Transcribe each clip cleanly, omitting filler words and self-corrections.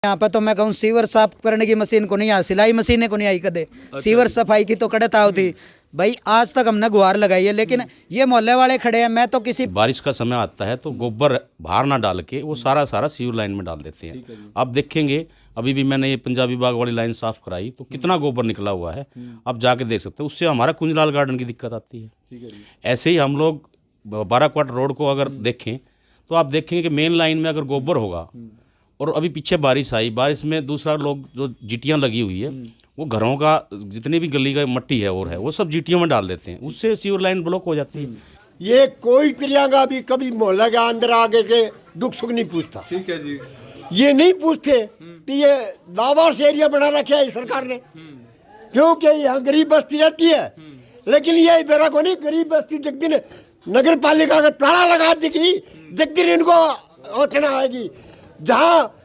यहाँ पे तो मैं कहूँ सीवर साफ करने की मशीन को नहीं आ, सिलाई मशीनें को नहीं आई कदे। सीवर सफाई की तो कड़त आओ थी भाई, आज तक हमने गुहार लगाई है, लेकिन ये मोहल्ले वाले खड़े हैं। मैं तो किसी बारिश का समय आता है तो गोबर बाहर ना डाल के वो सारा सीवर लाइन में डाल देते हैं। आप देखेंगे अभी भी मैंने ये पंजाबी बाग वाली लाइन साफ कराई तो कितना गोबर निकला हुआ है, आप जाके देख सकते हैं। उससे हमारा कुंजलाल गार्डन की दिक्कत आती है। ऐसे ही हम लोग 12 क्वार्टर रोड को अगर देखें तो आप देखेंगे कि मेन लाइन में अगर गोबर होगा, और अभी पीछे बारिश आई, बारिश में दूसरा लोग जो जीटियाँ लगी हुई है वो घरों का जितनी भी गली का मट्टी है और है वो सब जीटियों में डाल देते हैं, उससे सीवर लाइन ब्लॉक हो जाती है। ये कोई प्रियंका भी कभी मोहल्ला के अंदर आके के दुख सुख नहीं पूछता। ठीक है जी। ये नहीं पूछते तो ये लावार्स एरिया बना रखे है सरकार ने, क्योंकि यहाँ गरीब बस्ती रहती है। लेकिन ये बेरा को नहीं, गरीब बस्ती जिस दिन नगर पालिका का ताला लगा देगी, जिस दिन इनको ओचना आएगी, जहाँ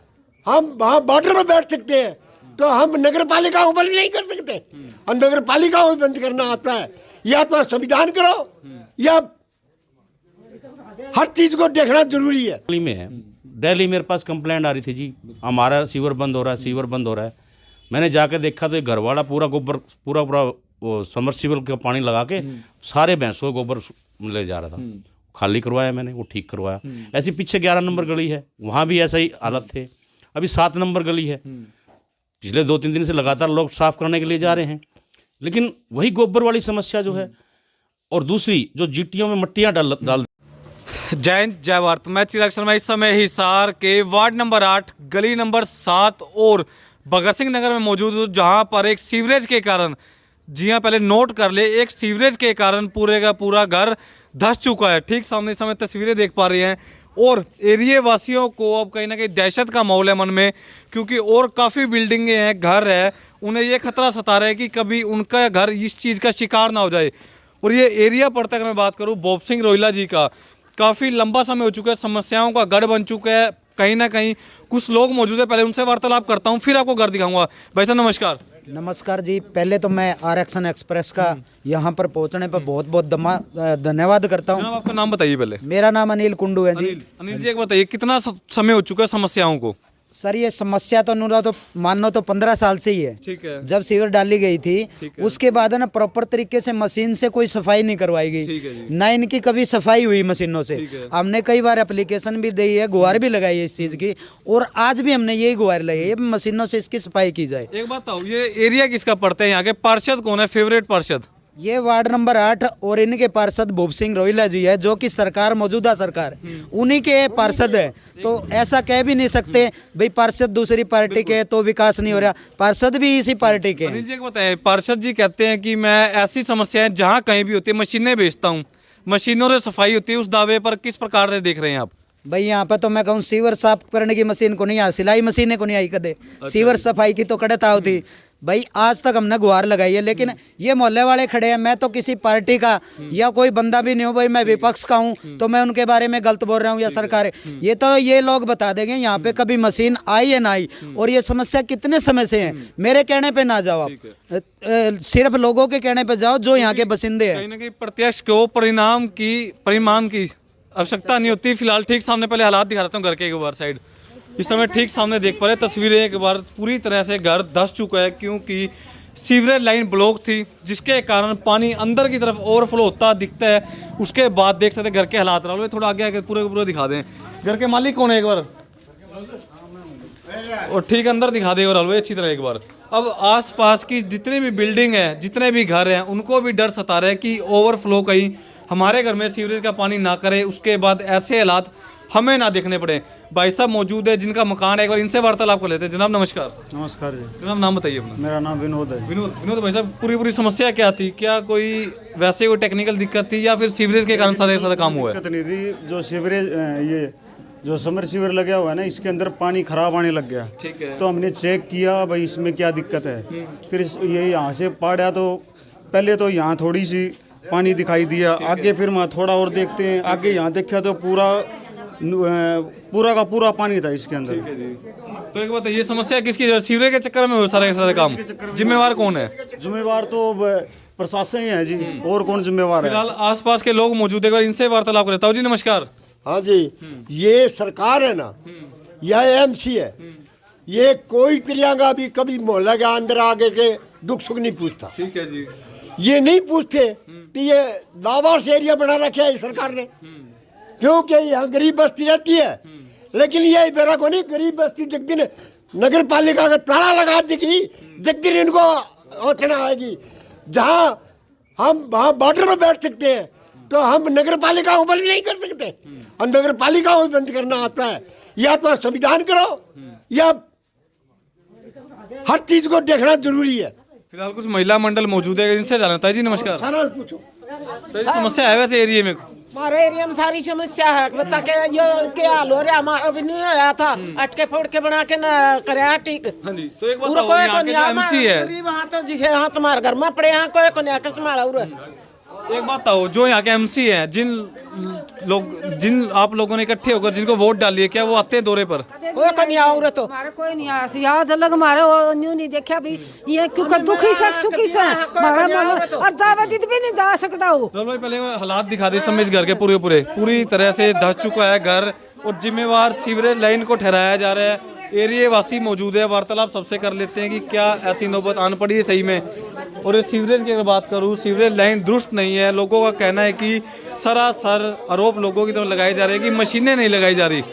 हम वहाँ बॉर्डर में बैठ सकते हैं तो हम नगर पालिका को बंद नहीं कर सकते। और नगर पालिका को बंद करना आता है, या तो संविधान करो या हर चीज को देखना जरूरी है। दिल्ली में है, दिल्ली मेरे पास कंप्लेंट आ रही थी जी हमारा सीवर बंद हो रहा है, सीवर बंद हो रहा है। मैंने जाके देखा तो एक घर वाला पूरा गोबर पूरा वो समरसीबल का पानी लगा के सारे भैंसों गोबर ले जा रहा था। खाली करवाया मैंने, वो ठीक करवाया। ऐसी पीछे 11 नंबर गली है, वहाँ भी ऐसा ही हालत थे। अभी 7 नंबर गली है, पिछले 2-3 दिन से लगातार लोग साफ करने के लिए जा रहे हैं, लेकिन वही गोबर वाली समस्या जो है। और दूसरी जो जीटियों में मट्टियाँ डाल जय हिंद जय भारत। मैं चिराग शर्मा इस समय हिसार के वार्ड नंबर 8 गली नंबर 7 और भगत सिंह नगर में मौजूद हूँ, जहाँ पर एक सीवरेज के कारण, जी हाँ पहले नोट कर ले, एक सीवरेज के कारण पूरे का पूरा घर धंस चुका है। ठीक सामने इस समय तस्वीरें देख पा रही हैं और एरिया वासियों को अब कहीं ना कहीं दहशत का माहौल है मन में, क्योंकि और काफ़ी बिल्डिंगें हैं, घर है, उन्हें ये खतरा सता रहा है कि कभी उनका घर इस चीज़ का शिकार ना हो जाए। और ये एरिया पड़ता है, अगर मैं बात करूँ भोप सिंह रोहिला जी का, काफ़ी लंबा समय हो चुका है, समस्याओं का गढ़ बन चुका है। कहीं ना कहीं कुछ लोग मौजूद है, पहले उनसे वार्तालाप करता हूँ, फिर आपको घर दिखाऊंगा। भाई साहब नमस्कार। नमस्कार जी। पहले तो मैं आरक्षण एक्सप्रेस का यहाँ पर पहुँचने पर बहुत बहुत धन्यवाद करता हूँ। आपका नाम बताइए पहले। मेरा नाम अनिल कुंडू है जी। अनिल जी एक बताइए, कितना समय हो चुका है समस्याओं को? सर ये समस्या तो नूरा तो मानो तो 15 साल से ही है। ठीक है। जब सीवर डाली गई थी उसके बाद है ना प्रॉपर तरीके से मशीन से कोई सफाई नहीं करवाई गई, ना इनकी कभी सफाई हुई मशीनों से। हमने कई बार एप्लीकेशन भी दी है, गुहार भी लगाई है इस चीज की, और आज भी हमने यही गुहार लगाई है मशीनों से इसकी सफाई की जाए। एक बात बताओ, ये एरिया किसका पड़ता है? यहाँ के पार्षद कौन है, फेवरेट पार्षद? ये वार्ड नंबर 8 और इनके पार्षद भूप सिंह रोहिला जी है, जो कि सरकार मौजूदा सरकार उन्हीं के पार्षद है। तो ऐसा कह भी नहीं सकते भाई पार्षद दूसरी पार्टी के तो विकास नहीं हो रहा, पार्षद भी इसी पार्टी के हैं। जी बताएं, पार्षद जी कहते हैं कि मैं ऐसी समस्याएं जहां कहीं भी होती है मशीनें बेचता हूं, मशीनों से सफाई होती है, उस दावे पर किस प्रकार से देख रहे हैं आप? भाई यहाँ पे तो मैं कहूँ सीवर साफ करने की मशीन को नहीं आ, सिलाई मशीनें को नहीं आई कदे। सीवर सफाई की तो कड़त आओ थी भाई, आज तक हमने गुहार लगाई है, लेकिन ये मोहल्ले वाले खड़े हैं। मैं तो किसी पार्टी का या कोई बंदा भी नहीं हूँ भाई, मैं विपक्ष का हूँ तो मैं उनके बारे में गलत बोल रहा हूँ या सरकार। ये तो ये लोग बता देंगे यहाँ पे कभी मशीन आई या ना आई, और ये समस्या कितने समय से है। मेरे कहने पे ना जाओ आप, सिर्फ लोगों के कहने पे जाओ जो यहाँ के बसिंदे हैं। कहीं ना कहीं प्रत्यक्ष को परिणाम की आवश्यकता नहीं होती। फिलहाल ठीक सामने पहले हालात दिखा रहा हूँ घर के एक बार साइड। इस समय ठीक सामने देख पा रहे तस्वीरें, एक बार पूरी तरह से घर धंस चुका है, क्योंकि सीवरेज लाइन ब्लॉक थी, जिसके कारण पानी अंदर की तरफ ओवरफ्लो होता दिखता है। उसके बाद देख सकते घर के हालात रहा, थोड़ा आगे आके पूरे दिखा दें। घर के मालिक कौन है एक बार, और ठीक अंदर दिखा दे और हलवे अच्छी तरह एक बार। अब आसपास की जितनी भी बिल्डिंग है, जितने भी घर हैं, उनको भी डर सता रहा है कि ओवरफ्लो कहीं हमारे घर में सीवरेज का पानी ना करे, उसके बाद ऐसे हालात हमें ना देखने पड़े। भाई साहब मौजूद है जिनका मकान है, एक बार इनसे वार्तालाप कर लेते हैं। जनाब नमस्कार। नमस्कार जी। जनाब नाम बताइए अपना। मेरा नाम विनोद है। विनोद भाई साहब, पूरी समस्या क्या थी? क्या कोई वैसे कोई टेक्निकल दिक्कत थी या फिर सीवरेज के कारण सारा काम हुआ है? दिक्कत नहीं थी, जो सीवरेज ये जो समर सीवर लगा हुआ है ना, इसके अंदर पानी खराब आने लग गया। ठीक है। तो हमने चेक किया भाई इसमें क्या दिक्कत है। फिर ये यहाँ से पाड़ा तो पहले तो यहाँ थोड़ी सी पानी दिखाई दिया, आगे फिर वहाँ थोड़ा और देखते हैं, आगे यहाँ देखा तो पूरा का पूरा पानी था इसके अंदर। तो एक बात, ये समस्या किसकी? सीवरेज के चक्कर में हो सारे काम? जिम्मेवार कौन है? जिम्मेवार तो प्रशासन ही है जी, और कौन जिम्मेवार है? फिलहाल आसपास के लोग मौजूद है, इनसे वार्तालाप करता हूँ। जी नमस्कार। हाँ जी, ये सरकार है ना, यह एमसी है, ये कोई प्रियंका भी कभी मोहल्ला के अंदर आके के दुख सुख नहीं पूछता। ठीक है जी। ये नहीं पूछते कि ये लावार्स एरिया बना रखे है इस सरकार ने, क्योंकि यहाँ गरीब बस्ती रहती है। लेकिन ये बेरा को नहीं, गरीब बस्ती जिस दिन नगर पालिका का ताला लगा देगी, जिस दिन इनको ओछना आएगी, जहाँ हम वहाँ बॉर्डर में बैठ सकते हैं तो हम नगर पालिका को बंद नहीं कर सकते। और नगर पालिका को बंद करना आता है, या तो संविधान करो या हर चीज को देखना जरूरी है। फिलहाल कुछ महिला मंडल मौजूद है, इनसे जानना ताई जी नमस्कार। सारा पूछो। ताई जी, समस्या है वैसे एरिया में? हमारे एरिया में सारी समस्या है, बता के ये क्या हाल हो रहा है, हमारा भी नहीं आया था, अटके फोड़ के बना के न कराया ठीक। हाँ जी, तो एक बात पूरा बताओ, कोई यहाँ को के नहीं जो आमा, एमसी है, गरीब यहाँ तो जिसे यहाँ तुम्हारे घर में पड़े, यहाँ कोई को नहीं आकर संभाला उरे। एक बात बताओ, जो यहाँ के एमसी हैं, जिन आप लोगों ने इकट्ठे होकर जिनको वोट डाली है, क्या वो आते हैं दौरे पर? कोई को नहीं आया उरे तो। हमारे कोई नहीं आया याद अलग हमारे वो न्यू नहीं देखा भी ये क्योंकि दुखी से सुखी से हमारा मन और दावत भी नहीं जा सकता वो। राहुल भाई, पहले हालात दिखा दे समय इस घर के पूरी तरह से धस चुका है घर, और जिम्मेवार सीवरेज लाइन को ठहराया जा रहा है। एरिया वासी मौजूद है, वार्तालाप सबसे कर लेते हैं कि क्या ऐसी नौबत आन पड़ी है सही में। और ये सीवरेज की अगर बात करूँ, सीवरेज लाइन दुरुस्त नहीं है। लोगों का कहना है कि सरासर आरोप लोगों की तरफ लगाए जा रहे हैं कि मशीनें नहीं लगाई जा रही।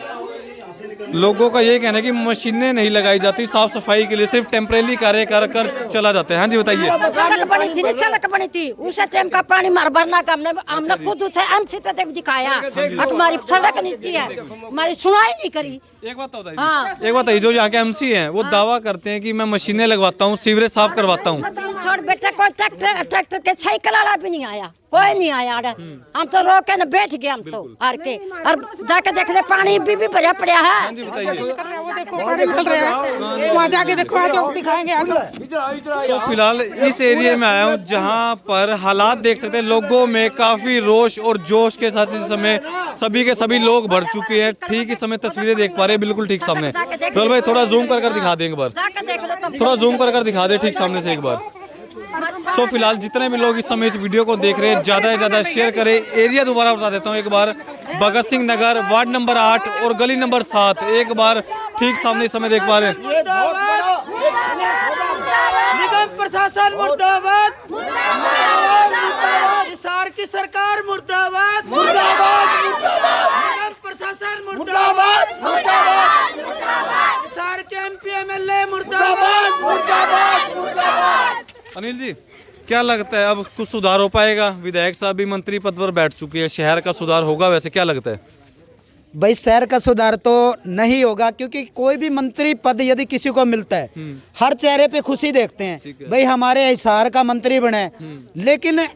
लोगों का ये कहना है कि मशीनें नहीं लगाई जाती, साफ सफाई के लिए सिर्फ टेम्परेरी कार्य कर चला जाता है। हाँ जी बताइए। सड़क बनी थी उस टाइम का पानी मार भरना का हमने खुद उसे एमसी तक दिखाया, हमारी सड़क नीचे है, हमारी सुनाई नहीं करी। एक बात बताइए, हाँ। एक बात बताइए, जो यहाँ के एमसी हैं वो दावा करते हैं कि मैं मशीनें लगवाता हूँ, सीवरेज साफ करवाता हूँ। मशीन छोड़ बेटा, कोई ट्रैक्टर के साइकिल वाला भी नहीं आया, कोई नहीं आया। हम तो रो के न बैठ गए, हम तो हार के, और जाके देख रहे पानी भी भरा पड़ा है। वहाँ जाके देखो, आज दिखाएंगे। तो फिलहाल इस एरिया में आया हूँ जहाँ पर हालात देख सकते हैं, लोगों में काफी रोष और जोश के साथ इस समय सभी के सभी लोग भर चुके हैं। ठीक इस समय तस्वीरें देख पा रहे हैं बिल्कुल ठीक सामने। राहुल भाई, थोड़ा जूम कर दिखा दे एक बार, थोड़ा जूम कर दिखा दे ठीक सामने से एक बार। तो फिलहाल जितने भी लोग इस समय इस वीडियो को देख रहे हैं, ज़्यादा से ज़्यादा शेयर करें। एरिया दोबारा बता देता हूँ एक बार, भगत सिंह नगर, वार्ड नंबर 8 और गली नंबर 7, एक बार ठीक सामने इस समय देख पा रहे हैं। निगम प्रशासन मुर्दाबाद, हिसार की सरकार मुर्दाबाद, निगम प्रशासन मुर्दाबाद, हिसार के एमपी एमएलए मुर्दाबाद। अनिल जी, क्या लगता है अब कुछ सुधार हो पाएगा? विधायक साहब भी मंत्री पद पर बैठ चुके हैं, शहर का सुधार होगा वैसे, क्या लगता है? भाई शहर का सुधार तो नहीं होगा, क्योंकि कोई भी मंत्री पद यदि किसी को मिलता है, हर चेहरे पे खुशी देखते हैं, भाई हमारे हिसार का मंत्री बने। लेकिन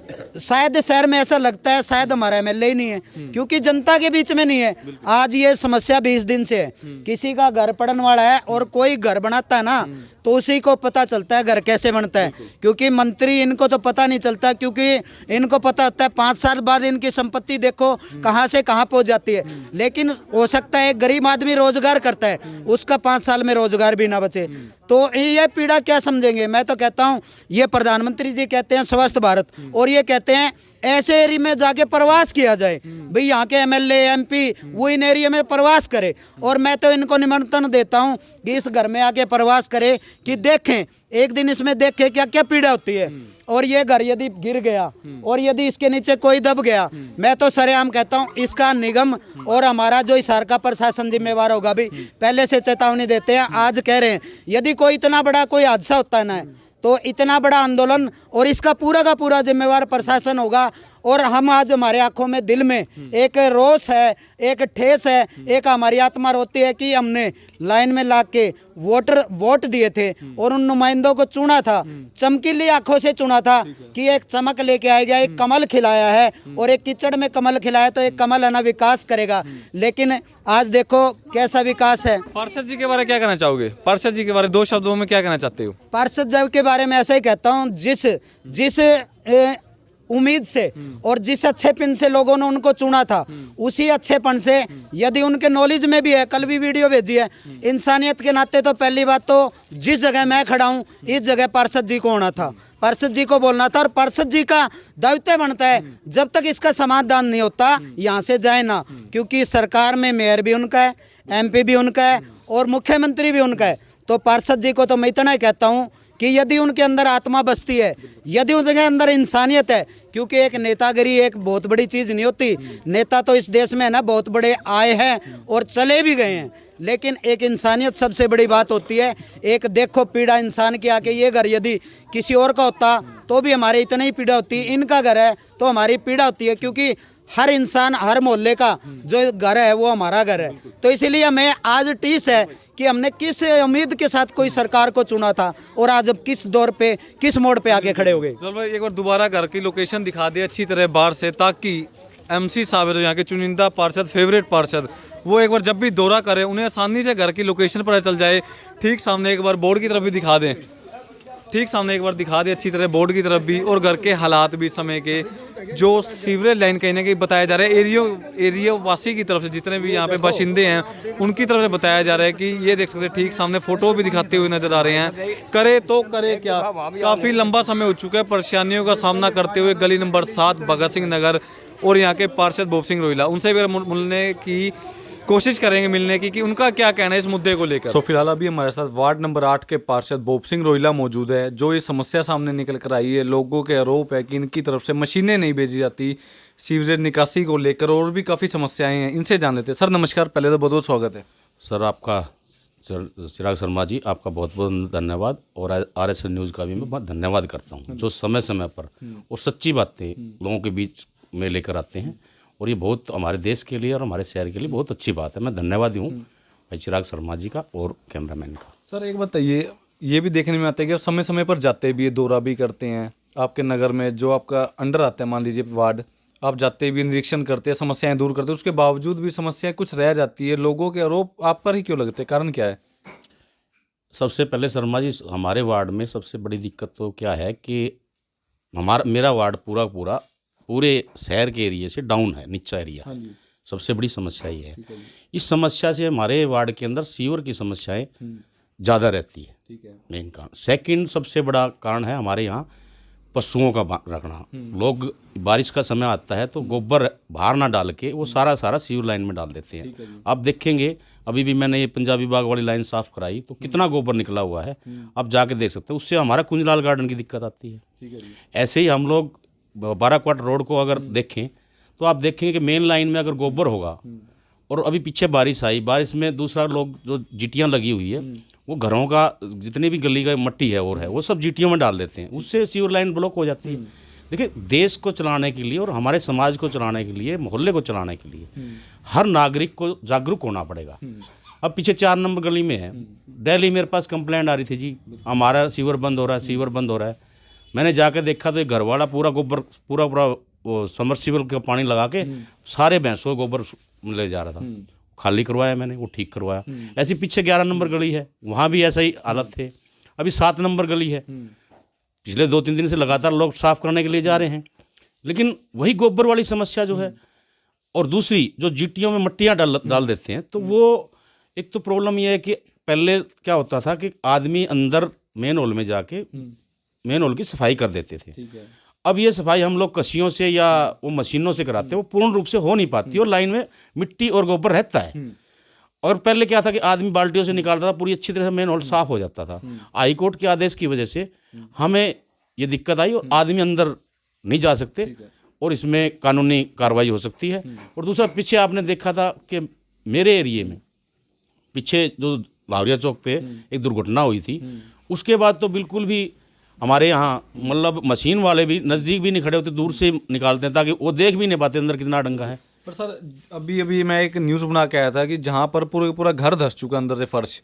शायद शहर में ऐसा लगता है शायद हमारा एमएलए ही नहीं है, क्योंकि जनता के बीच में नहीं है। आज ये समस्या 20 दिन से है, किसी का घर पड़ने वाला है और कोई घर बनाता है ना, तो उसी को पता चलता है घर कैसे बनता है, क्योंकि मंत्री इनको तो पता नहीं चलता, क्योंकि इनको पता होता है 5 साल बाद इनकी संपत्ति देखो कहाँ से कहाँ पहुँच जाती है। लेकिन हो सकता है एक गरीब आदमी रोजगार करता है, उसका 5 साल में रोजगार भी ना बचे, तो ये पीड़ा क्या समझेंगे। मैं तो कहता हूँ ये प्रधानमंत्री जी कहते हैं स्वस्थ भारत, और ये कहते हैं ऐसे एरिया में जाके प्रवास किया जाए, भाई यहाँ के एमएलए एमपी वो इन एरिया में प्रवास करे। और मैं तो इनको निमंत्रण देता हूँ कि इस घर में आके प्रवास करे, कि देखें एक दिन इसमें देखें क्या क्या पीड़ा होती है। और ये घर यदि गिर गया और यदि इसके नीचे कोई दब गया, मैं तो सरेआम कहता हूँ इसका निगम और हमारा जो हिसार का प्रशासन जिम्मेवार होगा। भी पहले से चेतावनी देते हैं, आज कह रहे हैं यदि कोई इतना बड़ा कोई हादसा होता है ना, तो इतना बड़ा आंदोलन और इसका पूरा का पूरा जिम्मेवार प्रशासन होगा। और हम आज हमारे आंखों में दिल में एक रोष है, एक ठेस है, एक हमारी आत्मा रोती है कि हमने लाइन में ला के वोट दिए थे और उन नुमाइंदों को चुना था, चमकीली आंखों से चुना था कि एक चमक लेके आएगा, एक कमल खिलाया है, और एक कीचड़ में कमल खिलाया तो एक कमल है ना विकास करेगा। लेकिन आज देखो कैसा विकास है। पार्षद जी के बारे में क्या कहना चाहोगे? पार्षद जी के बारे में 2 शब्दों में क्या कहना चाहते हो? पार्षद जी के बारे में ऐसा ही कहता हूँ, जिस उम्मीद से और जिस अच्छेपन से लोगों ने उनको चुना था, उसी अच्छेपन से यदि उनके नॉलेज में भी है, कल भी वीडियो भेजी है, इंसानियत के नाते तो पहली बात तो जिस जगह मैं खड़ा हूँ इस जगह पार्षद जी को होना था, पार्षद जी को बोलना था। और पार्षद जी का दायित्व बनता है जब तक इसका समाधान नहीं होता यहाँ से जाए ना, क्योंकि सरकार में मेयर भी उनका है, एमपी भी उनका है और मुख्यमंत्री भी उनका है। तो पार्षद जी को तो मैं इतना ही कहता हूँ कि यदि उनके अंदर आत्मा बसती है, यदि उनके अंदर इंसानियत है, क्योंकि एक नेतागिरी एक बहुत बड़ी चीज़ नहीं होती। नेता तो इस देश में है ना बहुत बड़े आए हैं और चले भी गए हैं, लेकिन एक इंसानियत सबसे बड़ी बात होती है। एक देखो पीड़ा इंसान की आके, ये घर यदि किसी और का होता तो भी हमारे इतनी ही पीड़ा होती, इनका घर है तो हमारी पीड़ा होती है, क्योंकि हर इंसान हर मोहल्ले का जो घर है वो हमारा घर है। तो इसीलिए हमें आज टीस है कि हमने किस उम्मीद के साथ कोई सरकार को चुना था और आज अब किस दौर पे किस मोड़ पे आके खड़े हो गए। चलो भाई एक बार दोबारा घर की लोकेशन दिखा दे अच्छी तरह बाहर से, ताकि एमसी साहब है जो यहाँ के चुनिंदा पार्षद, फेवरेट पार्षद, वो एक बार जब भी दौरा करें उन्हें आसानी से घर की लोकेशन पता चल जाए। ठीक सामने एक बार बोर्ड की तरफ भी दिखा दें, ठीक सामने एक बार दिखा दे अच्छी तरह बोर्ड की तरफ भी, और घर के हालात भी समय के, जो सीवरेज लाइन कहीं ना कहीं बताया जा रहा है एरिया वासी की तरफ से, जितने भी यहाँ पे बाशिंदे हैं उनकी तरफ से बताया जा रहा है कि ये देख सकते हैं। ठीक सामने फोटो भी दिखाते हुए नजर आ रहे हैं। करे तो करे क्या, काफ़ी लंबा समय हो चुका है परेशानियों का सामना करते हुए गली नंबर 7 भगत सिंह नगर, और यहाँ के पार्षद भूप सिंह रोहिला, उनसे भी मिलने की कोशिश करेंगे मिलने की कि उनका क्या कहना है इस मुद्दे को लेकर। सो फिलहाल अभी हमारे साथ वार्ड नंबर 8 के पार्षद भूप सिंह रोहिला मौजूद है, जो ये समस्या सामने निकल कर आई है। लोगों के आरोप है कि इनकी तरफ से मशीनें नहीं भेजी जाती सीवरेज निकासी को लेकर, और भी काफ़ी समस्याएं हैं। इनसे जान लेते हैं। सर नमस्कार, पहले तो बहुत बहुत स्वागत है। सर आपका, चिराग शर्मा जी आपका बहुत बहुत धन्यवाद, और RSN न्यूज़ का भी मैं बहुत धन्यवाद करता हूँ, जो समय समय पर और सच्ची बातें लोगों के बीच में लेकर आते हैं, और ये बहुत हमारे देश के लिए और हमारे शहर के लिए बहुत अच्छी बात है। मैं धन्यवादी हूँ भाई चिराग शर्मा जी का और कैमरामैन का। सर एक बताइए, ये भी देखने में आता है कि आप समय समय पर जाते भी, दौरा भी करते हैं आपके नगर में, जो आपका अंडर आता है मान लीजिए वार्ड, आप जाते भी, निरीक्षण करते हैं, समस्याएं दूर करते हैं, उसके बावजूद भी समस्याएं कुछ रह जाती है। लोगों के आरोप आप पर ही क्यों लगते हैं, कारण क्या है? सबसे पहले शर्मा जी, हमारे वार्ड में सबसे बड़ी दिक्कत तो क्या है कि मेरा वार्ड पूरे शहर के एरिया से डाउन है, नीचा एरिया। सबसे बड़ी समस्या ये है। इस समस्या से हमारे वार्ड के अंदर सीवर की समस्याएं ज़्यादा रहती है, मेन कारण। सेकंड सबसे बड़ा कारण है हमारे यहाँ पशुओं का रखना। लोग बारिश का समय आता है तो गोबर बाहर ना डाल के वो सारा सीवर लाइन में डाल देते हैं। आप देखेंगे, अभी भी मैंने ये पंजाबी बाग वाली लाइन साफ कराई तो कितना गोबर निकला हुआ है, आप जाके देख सकते हैं। उससे हमारा कुंजलाल गार्डन की दिक्कत आती है। ऐसे ही हम लोग 12 क्वार्टर रोड को अगर देखें तो आप देखेंगे कि मेन लाइन में अगर गोबर होगा, और अभी पीछे बारिश आई, बारिश में दूसरा लोग जो जीटियाँ लगी हुई है वो घरों का जितनी भी गली का मट्टी है और है वो सब जीटियों में डाल देते हैं, उससे सीवर लाइन ब्लॉक हो जाती है। देखिए, देश को चलाने के लिए और हमारे समाज को चलाने के लिए, मोहल्ले को चलाने के लिए हर नागरिक को जागरूक होना पड़ेगा। अब पीछे 4 नंबर गली में है, डेली मेरे पास कंप्लेंट आ रही थी, जी हमारा सीवर बंद हो रहा है, सीवर बंद हो रहा है। मैंने जाकर देखा तो एक घर वाला पूरा गोबर पूरा वो समरसीबल का पानी लगा के सारे भैंसों को गोबर ले जा रहा था। खाली करवाया मैंने, वो ठीक करवाया। ऐसी पीछे 11 नंबर गली है, वहाँ भी ऐसा ही हालत थे। अभी 7 नंबर गली है, पिछले 2-3 दिन से लगातार लोग साफ करने के लिए जा रहे हैं, लेकिन वही गोबर वाली समस्या जो है। और दूसरी जो जीटियों में मट्टियाँ डाल देते हैं, तो वो एक तो प्रॉब्लम ये है कि पहले क्या होता था कि आदमी अंदर मेन हॉल में जाके मेन हॉल की सफाई कर देते थे। अब ये सफाई हम लोग कसियों से या वो मशीनों से कराते हैं, वो पूर्ण रूप से हो नहीं पाती और लाइन में मिट्टी और गोबर रहता है। और पहले क्या था कि आदमी बाल्टियों से निकालता था, पूरी अच्छी तरह से मेन हॉल साफ हो जाता था। हाई कोर्ट के आदेश की वजह से हमें ये दिक्कत आई और आदमी अंदर नहीं जा सकते और इसमें कानूनी कार्रवाई हो सकती है। और दूसरा, पीछे आपने देखा था कि मेरे एरिए में पीछे जो लाहौरिया चौक पे एक दुर्घटना हुई थी, उसके बाद तो बिल्कुल भी हमारे यहाँ मतलब मशीन वाले भी नज़दीक भी नहीं खड़े होते, दूर से निकालते हैं ताकि वो देख भी नहीं पाते अंदर कितना डंगा है। पर सर अभी मैं एक न्यूज़ बना के आया था कि जहाँ पर पूरा घर धंस चुका अंदर से फर्श,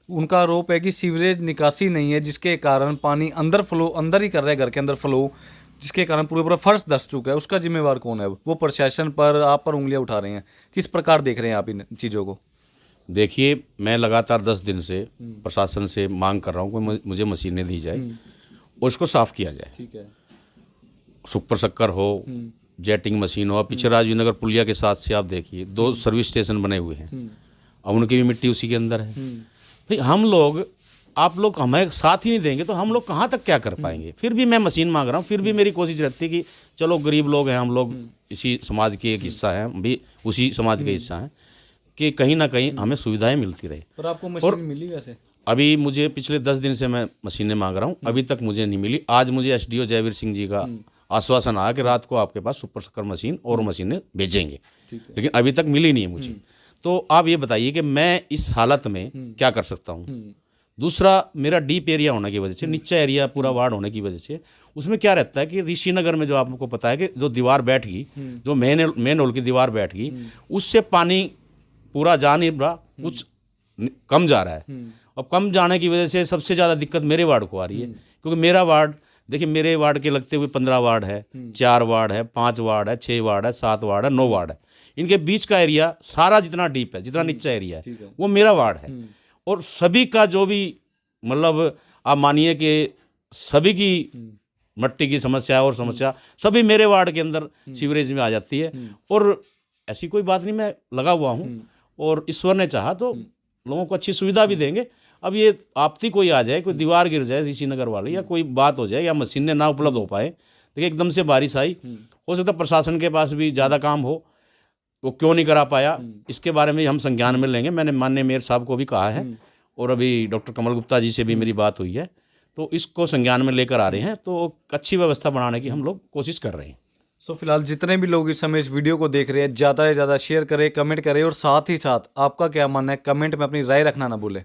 उनका आरोप है कि सीवरेज निकासी नहीं है, जिसके कारण पानी अंदर ही कर रहा है घर के अंदर फ्लो, जिसके कारण पूरा फर्श धंस चुका है। उसका जिम्मेवार कौन है? वो प्रशासन पर, आप पर उंगलियां उठा रहे हैं। किस प्रकार देख रहे हैं आप इन चीज़ों को? देखिए, मैं लगातार 10 दिन से प्रशासन से मांग कर रहा हूँ कि मुझे मशीनें दी जाए और इसको साफ़ किया जाए। ठीक है, सुपर शक्कर हो, जेटिंग मशीन हो। पीछे राजीव नगर पुलिया के साथ से आप देखिए 2 सर्विस स्टेशन बने हुए हैं, अब उनकी भी मिट्टी उसी के अंदर है। भाई आप लोग हमें साथ ही नहीं देंगे तो हम लोग कहाँ तक क्या कर पाएंगे? फिर भी मैं मशीन मांग रहा हूँ, फिर भी मेरी कोशिश रहती है कि चलो गरीब लोग हैं, हम लोग इसी समाज के एक हिस्सा हैं, हम भी उसी समाज के हिस्सा हैं, कि कहीं ना कहीं हमें सुविधाएं मिलती रहे। पर आपको मशीन मिली? वैसे अभी मुझे पिछले 10 दिन से मैं मशीनें मांग रहा हूँ, अभी तक मुझे नहीं मिली। आज मुझे एसडीओ जयवीर सिंह जी का आश्वासन आया कि रात को आपके पास सुपर शक्कर मशीन और मशीनें भेजेंगे, लेकिन अभी तक मिली नहीं है मुझे। तो आप ये बताइए कि मैं इस हालत में क्या कर सकता हूँ। दूसरा, मेरा डीप एरिया होने की वजह से, नीचा एरिया पूरा वार्ड होने की वजह से, उसमें क्या रहता है कि ऋषिनगर में जो आपको पता है कि जो दीवार बैठ गई, जो मेन होल की दीवार बैठ गई, उससे पानी पूरा जा नहीं रहा, कुछ कम जा रहा है। अब कम जाने की वजह से सबसे ज़्यादा दिक्कत मेरे वार्ड को आ रही है, क्योंकि मेरा वार्ड, देखिए मेरे वार्ड के लगते हुए 15 वार्ड है, 4 वार्ड है, 5 वार्ड है, 6 वार्ड है, 7 वार्ड है, 9 वार्ड है। इनके बीच का एरिया सारा जितना डीप है, जितना नीचा एरिया है, वो मेरा वार्ड है। और सभी का जो भी, मतलब आप मानिए कि सभी की मट्टी की समस्या और समस्या सभी मेरे वार्ड के अंदर सीवरेज में आ जाती है। और ऐसी कोई बात नहीं, मैं लगा हुआ हूँ, और ईश्वर ने चाहा तो लोगों को अच्छी सुविधा भी देंगे। अब ये आपत्ति कोई आ जाए, कोई दीवार गिर जाए ऋषिनगर वाली, या कोई बात हो जाए, या मशीनें ना उपलब्ध हो पाए, देखिए एकदम से बारिश आई, हो सकता है प्रशासन के पास भी ज़्यादा काम हो, वो क्यों नहीं करा पाया, इसके बारे में हम संज्ञान में लेंगे। मैंने माननीय मेयर साहब को भी कहा है, और अभी डॉक्टर कमल गुप्ता जी से भी मेरी बात हुई है, तो इसको संज्ञान में लेकर आ रहे हैं। तो अच्छी व्यवस्था बनाने की हम लोग कोशिश कर रहे हैं। सो फिलहाल जितने भी लोग इस समय इस वीडियो को देख रहे हैं, ज़्यादा से ज़्यादा शेयर करें, कमेंट करें, और साथ ही साथ आपका क्या मानना है कमेंट में अपनी राय रखना ना भूलें।